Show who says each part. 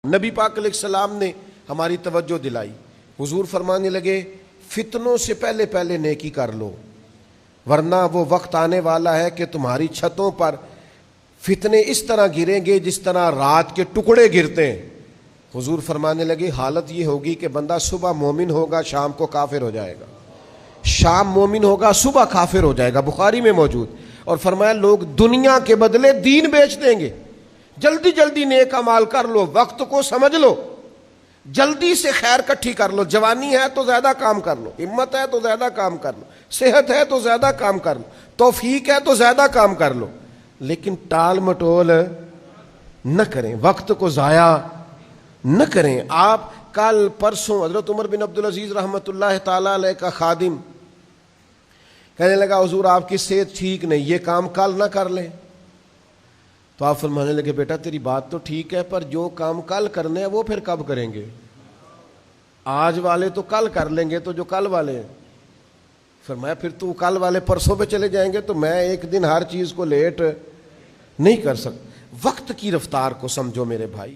Speaker 1: نبی پاک علیہ السلام نے ہماری توجہ دلائی. حضور فرمانے لگے فتنوں سے پہلے پہلے نیکی کر لو، ورنہ وہ وقت آنے والا ہے کہ تمہاری چھتوں پر فتنے اس طرح گریں گے جس طرح رات کے ٹکڑے گرتے ہیں. حضور فرمانے لگے حالت یہ ہوگی کہ بندہ صبح مومن ہوگا، شام کو کافر ہو جائے گا، شام مومن ہوگا، صبح کافر ہو جائے گا. بخاری میں موجود. اور فرمایا لوگ دنیا کے بدلے دین بیچ دیں گے. جلدی جلدی نیک اعمال کر لو، وقت کو سمجھ لو، جلدی سے خیر کٹھی کر لو. جوانی ہے تو زیادہ کام کر لو، ہمت ہے تو زیادہ کام کر لو، صحت ہے تو زیادہ کام کر لو، توفیق ہے تو زیادہ کام کر لو، لیکن ٹال مٹول نہ کریں، وقت کو ضائع نہ کریں. آپ کل پرسوں حضرت عمر بن عبدالعزیز رحمۃ اللہ تعالی علیہ کا خادم کہنے لگا حضور آپ کی صحت ٹھیک نہیں، یہ کام کل نہ کر لیں. تو آپ فرمانے لگے بیٹا تیری بات تو ٹھیک ہے، پر جو کام کل کرنے ہیں وہ پھر کب کریں گے؟ آج والے تو کل کر لیں گے، تو جو کل والے ہیں. فرمایا پھر تو کل والے پرسوں پہ چلے جائیں گے، تو میں ایک دن ہر چیز کو لیٹ نہیں کر سکتا. وقت کی رفتار کو سمجھو میرے بھائی.